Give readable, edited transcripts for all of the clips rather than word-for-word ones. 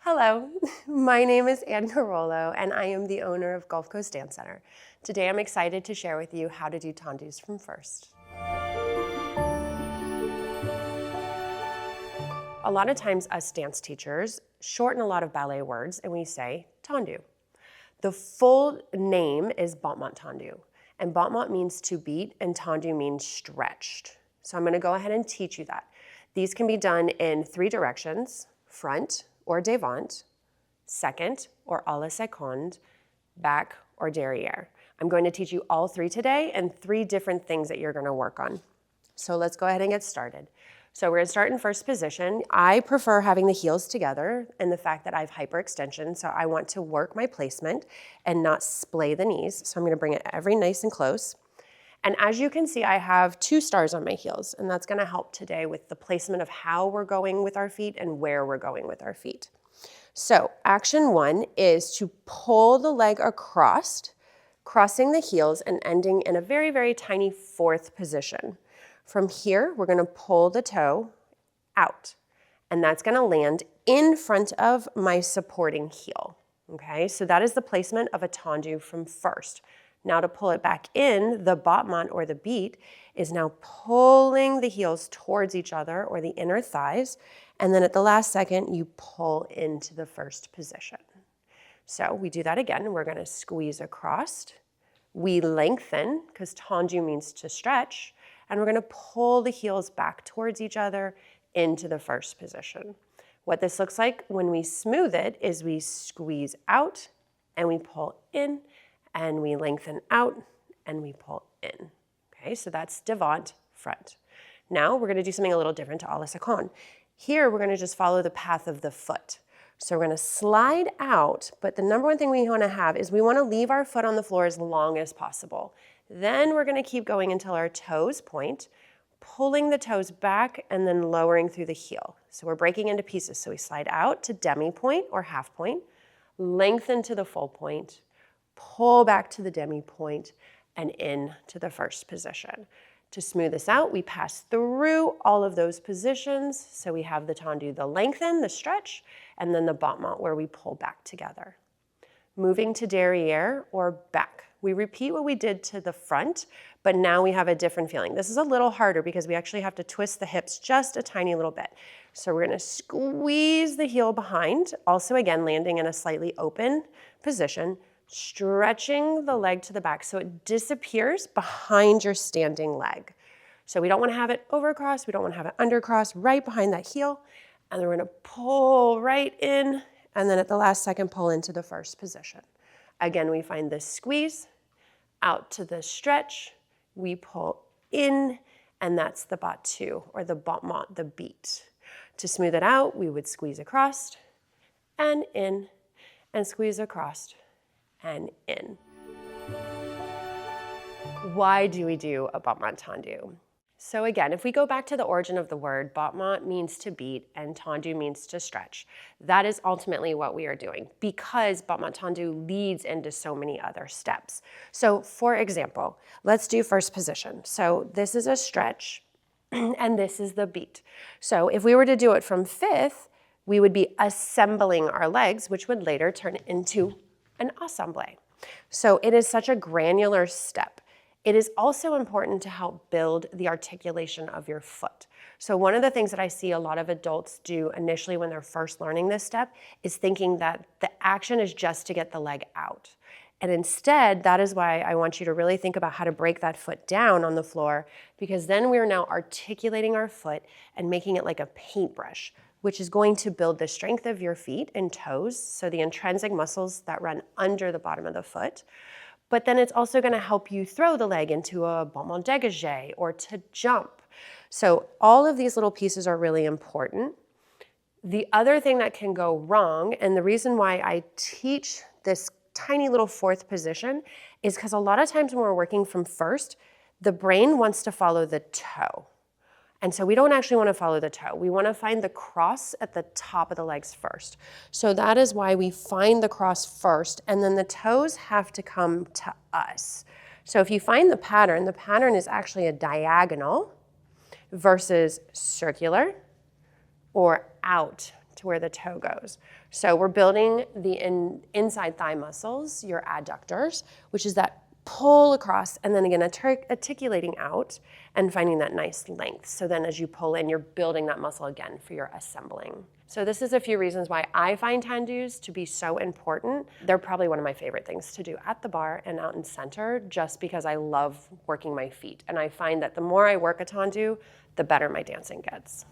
Hello, my name is Ann Carollo and I am the owner of Gulf Coast Dance Center. Today I'm excited to share with you how to do tendus from first. A lot of times us dance teachers shorten a lot of ballet words and we say tendu. The full name is battement tendu, and battement means to beat and tendu means stretched. So I'm going to go ahead and teach you that. These can be done in 3 directions: front or devant, second or à la seconde, back or derrieré. I'm going to teach you all 3 today and 3 different things that you're going to work on. So let's go ahead and get started. So we're going to start in first position. I prefer having the heels together and the fact that I have hyperextension, so I want to work my placement and not splay the knees. So I'm going to bring it every nice and close. And as you can see, I have 2 stars on my heels, and that's going to help today with the placement of how we're going with our feet and where we're going with our feet. So action 1 is to pull the leg across, crossing the heels and ending in a very, very tiny 4th position. From here, we're going to pull the toe out, and that's going to land in front of my supporting heel. Okay, so that is the placement of a tendu from first. Now to pull it back in, the battement or the beat is now pulling the heels towards each other or the inner thighs, and then at the last second, you pull into the first position. So we do that again. We're going to squeeze across. We lengthen, because tendu means to stretch, and we're going to pull the heels back towards each other into the first position. What this looks like when we smooth it is we squeeze out and we pull in, and we lengthen out and we pull in. Okay, so that's devant, front. Now we're going to do something a little different to à la seconde. Here we're going to just follow the path of the foot. So we're going to slide out, but the number one thing we want to have is we want to leave our foot on the floor as long as possible. Then we're going to keep going until our toes point, pulling the toes back and then lowering through the heel. So we're breaking into pieces. So we slide out to demi point or half point, lengthen to the full point, pull back to the demi point, and in to the first position. To smooth this out, we pass through all of those positions. So we have the tendu, the lengthen, the stretch, and then the battement where we pull back together. Moving to derriere or back. We repeat what we did to the front, but now we have a different feeling. This is a little harder because we actually have to twist the hips just a tiny little bit. So we're going to squeeze the heel behind, also again landing in a slightly open position, stretching the leg to the back so it disappears behind your standing leg. So we don't want to have it over cross, we don't want to have it under cross, right behind that heel. And then we're going to pull right in, and then at the last second, pull into the first position. Again, we find this squeeze, out to the stretch, we pull in, and that's the battu, or the battement, the beat. To smooth it out, we would squeeze across, and in, and squeeze across, and in. Why do we do a battement tendu? So again, if we go back to the origin of the word, battement means to beat and tendu means to stretch. That is ultimately what we are doing because battement tendu leads into so many other steps. So for example, let's do first position. So this is a stretch and this is the beat. So if we were to do it from 5th, we would be assembling our legs, which would later turn into an assemblé. So it is such a granular step. It is also important to help build the articulation of your foot. So one of the things that I see a lot of adults do initially when they're first learning this step is thinking that the action is just to get the leg out. And instead, that is why I want you to really think about how to break that foot down on the floor, because then we are now articulating our foot and making it like a paintbrush, which is going to build the strength of your feet and toes, so the intrinsic muscles that run under the bottom of the foot. But then it's also going to help you throw the leg into a battement dégagé or to jump. So all of these little pieces are really important. The other thing that can go wrong, and the reason why I teach this tiny little 4th position, is because a lot of times when we're working from first, the brain wants to follow the toe. And so we don't actually want to follow the toe. We want to find the cross at the top of the legs first. So that is why we find the cross first, and then the toes have to come to us. So if you find the pattern is actually a diagonal versus circular or out to where the toe goes. So we're building the inside thigh muscles, your adductors, which is that pull across, and then again articulating out and finding that nice length. So then as you pull in, you're building that muscle again for your assembling. So this is a few reasons why I find tendus to be so important. They're probably one of my favorite things to do at the bar and out in center, just because I love working my feet. And I find that the more I work a tendu, the better my dancing gets.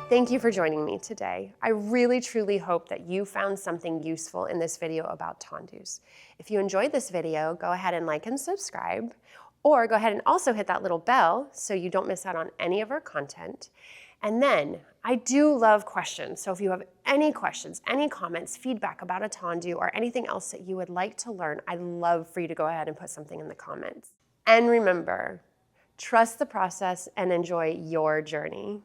Thank you for joining me today. I really truly hope that you found something useful in this video about tendus. If you enjoyed this video, go ahead and like and subscribe, or go ahead and also hit that little bell so you don't miss out on any of our content. And then I do love questions. So if you have any questions, any comments, feedback about a tendu, or anything else that you would like to learn, I'd love for you to go ahead and put something in the comments. And remember, trust the process and enjoy your journey.